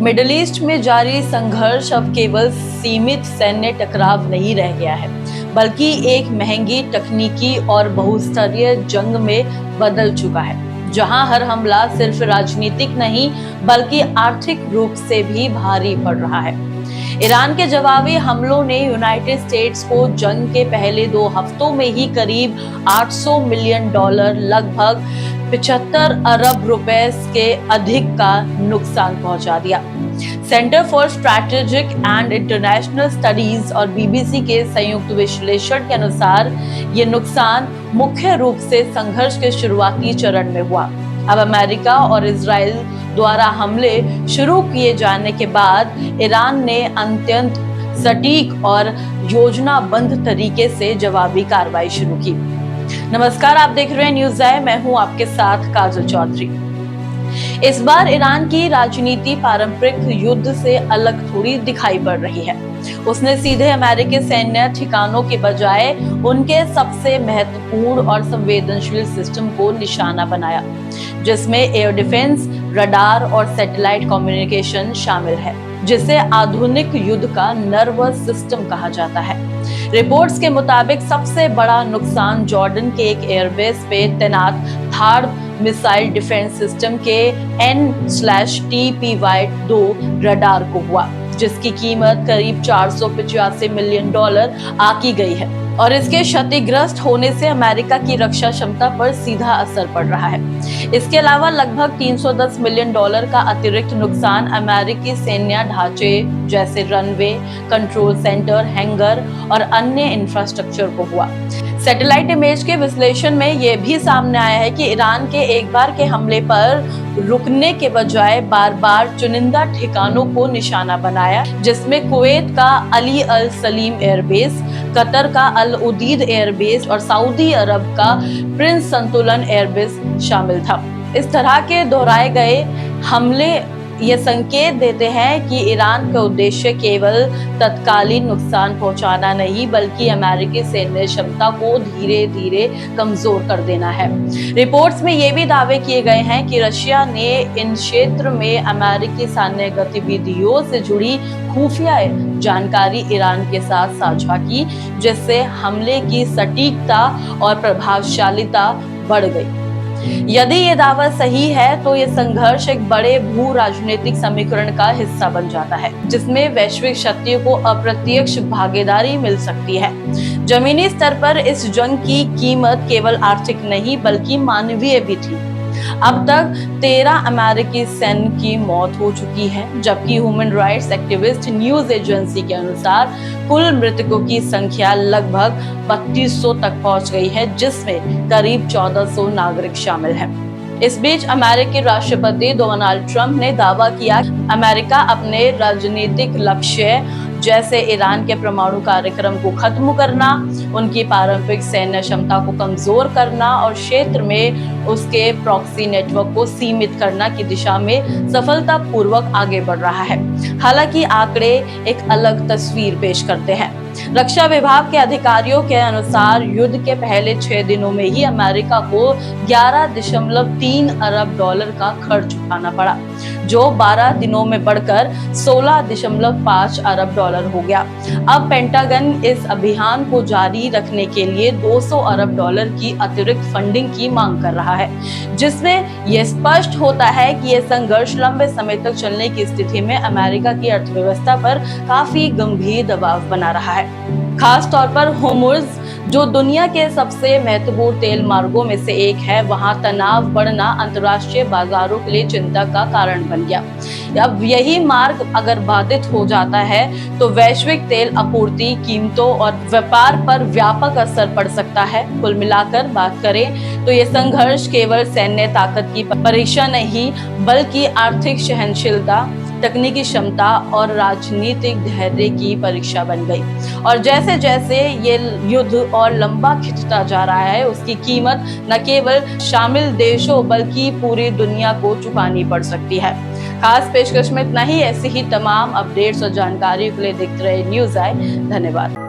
Middle east में जारी संघर्ष अब केवल सीमित सैन्य टकराव नहीं रह गया है, बल्कि एक महंगी तकनीकी और बहुस्तरीय जंग में बदल चुका है, जहां हर हमला सिर्फ राजनीतिक नहीं बल्कि आर्थिक रूप से भी भारी पड़ रहा है। ईरान के जवाबी हमलों ने यूनाइटेड स्टेट्स को जंग के पहले 2 हफ्तों में ही करीब $800 मिलियन लगभग 75 अरब रुपए के अधिक का नुकसान पहुंचा दिया। Centre for strategic and international studies और बीबीसी के संयुक्त विश्लेषण के अनुसार ये नुकसान मुख्य रूप से संघर्ष के शुरुआती चरण में हुआ। अब अमेरिका और इजराइल द्वारा हमले शुरू किए जाने के बाद ईरान ने अत्यंत सटीक और योजनाबद्ध तरीके से जवाबी कार्रवाई शुरू की। नमस्कार, आप देख रहे हैं न्यूज़ आई, मैं हूं आपके साथ काजल चौधरी। इस बार ईरान की राजनीति पारंपरिक युद्ध से अलग थोड़ी दिखाई पड़ रही है। उसने सीधे अमेरिकी सैन्य ठिकानों के बजाय उनके सबसे महत्वपूर्ण और संवेदनशील सिस्टम को निशाना बनाया, जिसमें एयर डिफेंस, रडार और सैटेलाइट कम्युनिकेशन शामिल है, जिसे आधुनिक युद्ध का नर्वस सिस्टम कहा जाता है। रिपोर्ट्स के मुताबिक सबसे बड़ा नुकसान जॉर्डन के एक एयरबेस पे तैनात थार्ड मिसाइल डिफेंस सिस्टम के N/TPY-2 रडार को हुआ, जिसकी कीमत करीब $485 मिलियन आकी गई है और इसके क्षतिग्रस्त होने से अमेरिका की रक्षा क्षमता पर सीधा असर पड़ रहा है। इसके अलावा लगभग $310 मिलियन का अतिरिक्त नुकसान अमेरिकी सैन्य ढांचे जैसे रनवे, कंट्रोल सेंटर, हैंगर और अन्य इंफ्रास्ट्रक्चर को हुआ। सैटेलाइट इमेज के विश्लेषण में यह भी सामने आया है कि ईरान के एक बार के हमले पर रुकने के बजाय बार-बार चुनिंदा ठिकानों को निशाना बनाया, जिसमें कुवैत का अली अल सलीम एयरबेस, कतर का अल उदीद एयरबेस और सऊदी अरब का प्रिंस संतुलन एयरबेस शामिल था। इस तरह के दोहराए गए हमले ये संकेत देते हैं कि ईरान का उद्देश्य केवल तत्कालीन नुकसान पहुंचाना नहीं, बल्कि अमेरिकी सैन्य क्षमता को धीरे धीरे कमजोर कर देना है। रिपोर्ट्स में ये भी दावे किए गए हैं कि रशिया ने इन क्षेत्र में अमेरिकी सैन्य गतिविधियों से जुड़ी खुफिया जानकारी ईरान के साथ साझा की, जिससे हमले की सटीकता और प्रभावशीलता बढ़ गई। यदि ये दावा सही है तो ये संघर्ष एक बड़े भू राजनीतिक समीकरण का हिस्सा बन जाता है, जिसमें वैश्विक शक्तियों को अप्रत्यक्ष भागीदारी मिल सकती है। जमीनी स्तर पर इस जंग की कीमत केवल आर्थिक नहीं बल्कि मानवीय भी थी। अब तक 13 अमेरिकी सैन्य की मौत हो चुकी है, जबकि human rights activist news agency के अनुसार कुल मृतकों की संख्या लगभग 3200 तक पहुंच गई है, जिसमें करीब 1400 नागरिक शामिल हैं। इस बीच अमेरिकी राष्ट्रपति डोनाल्ड ट्रंप ने दावा किया कि अमेरिका अपने राजनीतिक लक्ष्य जैसे ईरान के परमाणु कार्यक्रम को खत्म करना, उनकी पारंपरिक सैन्य क्षमता को कमजोर करना और क्षेत्र में उसके प्रॉक्सी नेटवर्क को सीमित करना की दिशा में सफलतापूर्वक आगे बढ़ रहा है। हालांकि आंकड़े एक अलग तस्वीर पेश करते हैं। रक्षा विभाग के अधिकारियों के अनुसार युद्ध के पहले 6 दिनों में ही अमेरिका को $11.3 अरब का खर्च उठाना पड़ा, जो 12 दिनों में बढ़कर $16.5 अरब हो गया। अब पेंटागन इस अभियान को जारी रखने के लिए $200 अरब की अतिरिक्त फंडिंग की मांग कर रहा है, जिसमें यह स्पष्ट होता है कि यह संघर्ष लंबे समय तक चलने की स्थिति में अमेरिका की अर्थव्यवस्था पर काफी गंभीर दबाव बना रहा है। खास तौर पर होर्मुज़, जो दुनिया के सबसे महत्वपूर्ण तेल मार्गों में से एक है, वहां तनाव बढ़ना अंतर्राष्ट्रीय बाजारों के लिए चिंता का कारण बन गया। अब यही मार्ग अगर बाधित हो जाता है तो वैश्विक तेल आपूर्ति, कीमतों और व्यापार पर व्यापक असर पड़ सकता है। कुल मिलाकर बात करें तो ये संघर्ष केवल सैन्य ताकत की परीक्षा नहीं बल्कि आर्थिक सहनशीलता, तकनीकी क्षमता और राजनीतिक धैर्य की परीक्षा बन गई। और जैसे जैसे ये युद्ध और लंबा खिंचता जा रहा है, उसकी कीमत न केवल शामिल देशों बल्कि पूरी दुनिया को चुकानी पड़ सकती है। खास पेशकश में इतना ही। ऐसी ही तमाम अपडेट्स और जानकारी के लिए देखते रहे न्यूज़ आई। धन्यवाद।